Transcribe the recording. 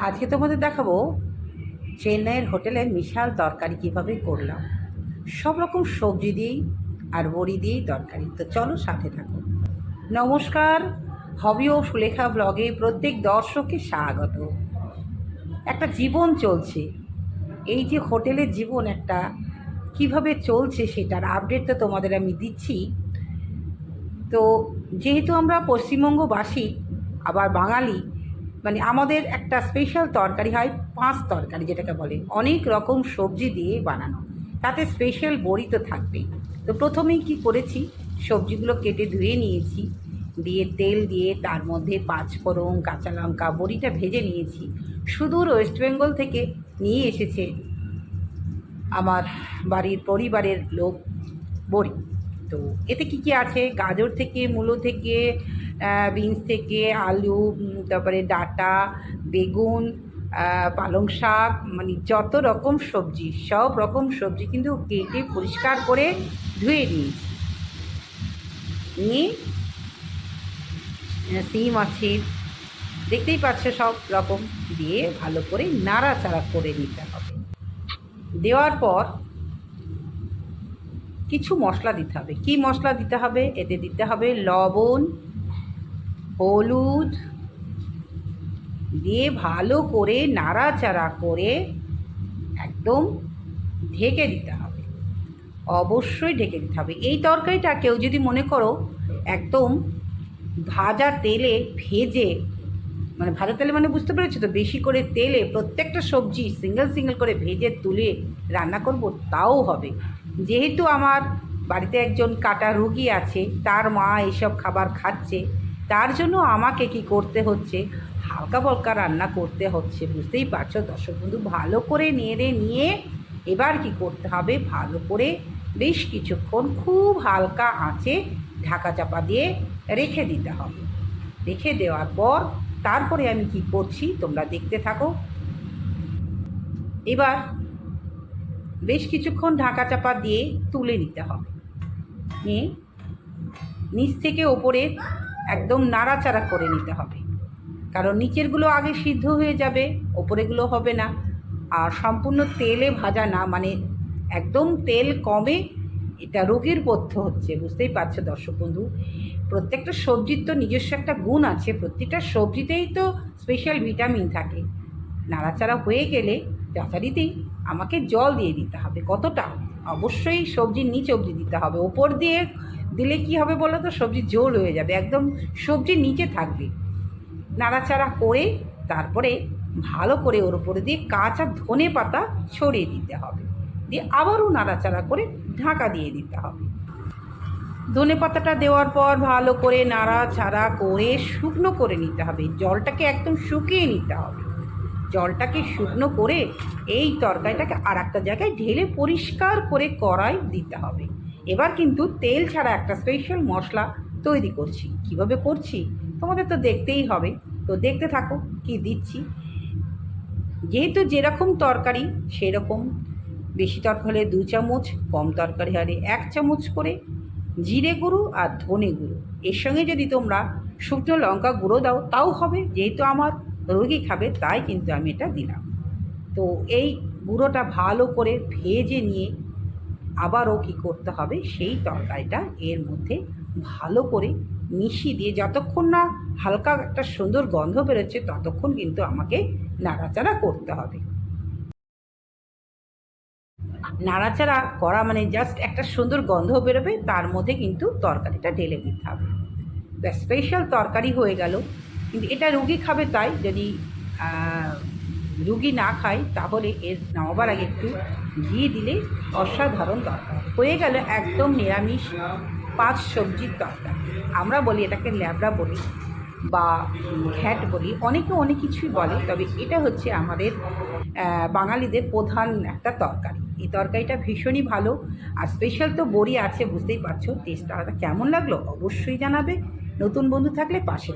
আজকে তোমাদের দেখাবো চেন্নাইয়ের হোটেলে বিশাল তরকারি কীভাবে করলাম। সব রকম সবজি দিয়েই আর বড়ি দিয়েই তরকারি। তো চলো সাথে থাকো। নমস্কার, হবি ও সুলেখা ব্লগে প্রত্যেক দর্শককে স্বাগত। একটা জীবন চলছে, এই যে হোটেলের জীবন একটা কিভাবে চলছে সেটার আপডেট তো তোমাদের আমি দিচ্ছি। তো যেহেতু আমরা পশ্চিমবঙ্গবাসী আবার বাঙালি, মানে আমাদের একটা স্পেশাল তরকারি হয় পাঁচ তরকারি, যেটাকে বলে অনেক রকম সবজি দিয়ে বানানো, তাতে স্পেশাল বড়ি তো থাকবেই। তো প্রথমেই কি করেছি, সবজিগুলো কেটে ধুয়ে নিয়েছি, দিয়ে তেল দিয়ে তার মধ্যে পাঁচফোড়ন, কাঁচা লঙ্কা, বড়িটা ভেজে নিয়েছি। সুদূর ওয়েস্ট বেঙ্গল থেকে নিয়ে এসেছে আমার বাড়ির পরিবারের লোক বড়ি। তো এতে কী কী আছে, গাজর থেকে, মূলো থেকে, বিনস থেকে, আলু, তারপরে ডাঁটা, বেগুন, পালং শাক, মানে যত রকম সবজি, সব রকম সবজি কিন্তু কেটে পরিষ্কার করে ধুয়ে নিয়েছি। নিয়ে সিম আছে, দেখতেই পাচ্ছ, সব রকম দিয়ে ভালো করে নাড়াচাড়া করে নিতে হবে। দেওয়ার পর কিছু মশলা দিতে হবে। কি মশলা দিতে হবে? এতে দিতে হবে লবণ, হলুদ দিয়ে ভালো করে নাড়াচাড়া করে একদম ঢেকে দিতে হবে। অবশ্যই ঢেকে দিতে হবে। এই তরকারিটা কেউ যদি মনে করো একদম ভাজা তেলে ভেজে, মানে ভাজা তেলে মানে বুঝতে পেরেছো তো, বেশি করে তেলে প্রত্যেকটা সবজি সিঙ্গেল সিঙ্গেল করে ভেজে তুলে রান্না করব, তাও হবে। যেহেতু আমার বাড়িতে একজন কাটা রুগী আছে, তার মা এইসব খাবার খাচ্ছে, তার জন্য আমাকে কি করতে হচ্ছে, হালকা ফলকা রান্না করতে হচ্ছে। বুঝতেই পারছো দর্শক বন্ধু, ভালো করে নেড়ে নিয়ে এবার কি করতে হবে, ভালো করে বেশ কিছুক্ষণ খুব হালকা আঁচে ঢাকা চাপা দিয়ে রেখে দিতে হবে। রেখে দেওয়ার পর তারপরে আমি কি করছি তোমরা দেখতে থাকো। এবার বেশ কিছুক্ষণ ঢাকা চাপা দিয়ে তুলে নিতে হবে। নিয়ে নিচ থেকে ওপরে একদম নাড়াচাড়া করে নিতে হবে, কারণ নিচেরগুলো আগে সিদ্ধ হয়ে যাবে, ওপরেগুলো হবে না। আর সম্পূর্ণ তেলে ভাজা না, মানে একদম তেল কমে এটা রোগীর পথ্য হচ্ছে। বুঝতেই পারছো দর্শক বন্ধু, প্রত্যেকটা সবজির তো নিজস্ব একটা গুণ আছে, প্রত্যেকটা সবজিতেই তো স্পেশাল ভিটামিন থাকে। নাড়াচাড়া হয়ে গেলে যথারীতি আমাকে জল দিয়ে দিতে হবে। কতটা? অবশ্যই সবজির নিচ অবধি দিতে হবে। ওপর দিয়ে দিলে কি হবে বলো তো, সবজি জল হয়ে যাবে, একদম সবজির নিচে থাকবে। নাড়াচাড়া করে তারপরে ভালো করে ওর উপরে দিয়ে কাঁচা ধনে পাতা ছড়িয়ে দিতে হবে, দিয়ে আবারও নাড়াচাড়া করে ঢাকা দিয়ে দিতে হবে। ধনে পাতাটা দেওয়ার পর ভালো করে নাড়াচাড়া করে শুকনো করে নিতে হবে। জলটাকে একদম শুকিয়ে নিতে হবে। জলটাকে শুকনো করে এই তরকারিটাকে আর একটা জায়গায় ঢেলে পরিষ্কার করে কড়াই দিতে হবে। এবার কিন্তু তেল ছাড়া একটা স্পেশাল মশলা তৈরি করছি। কিভাবে করছি তোমাদের তো দেখতেই হবে, তো দেখতে থাকো কি দিচ্ছি। যেহেতু যেরকম তরকারি সেরকম, বেশি তরকারি হলে 2 চামচ, কম তরকারি হলে 1 চামচ করে জিরে গুঁড়ো আর ধনে গুঁড়ো। এর সঙ্গে যদি তোমরা শুকনো লঙ্কা গুঁড়ো দাও তাও হবে, যেহেতু আমার রোগী খাবে তাই কিন্তু আমি এটা দিলাম। তো এই গুঁড়োটা ভালো করে ভেজে নিয়ে আবারও কী করতে হবে, সেই তরকারিটা এর মধ্যে ভালো করে মিশিয়ে দিয়ে যতক্ষণ না হালকা একটা সুন্দর গন্ধ বেরোচ্ছে ততক্ষণ কিন্তু আমাকে নাড়াচাড়া করতে হবে। নাড়াচাড়া করা মানে জাস্ট একটা সুন্দর গন্ধ বেরোবে, তার মধ্যে কিন্তু তরকারিটা ঢেলে দিতে হবে। স্পেশাল তরকারি হয়ে গেল। কিন্তু এটা রুগী খাবে, তাই যদি রুগী না খায় তাহলে এর নামাবার আগে একটু ঘি দিলে অসাধারণ তরকারি হয়ে গেল। একদম নিরামিষ 5 সবজির তরকারি। আমরা বলি এটাকে ল্যাবড়া বলি বা ঘ্যাট বলি, অনেকে অনেক কিছুই বলে, তবে এটা হচ্ছে আমাদের বাঙালিদের প্রধান একটা তরকারি। এই তরকারিটা ভীষণই ভালো। আর স্পেশাল তো বড়ি আছে, বুঝতেই পারছো। টেস্টটা কেমন লাগলো অবশ্যই জানাবে। নতুন বন্ধু থাকলে পাশে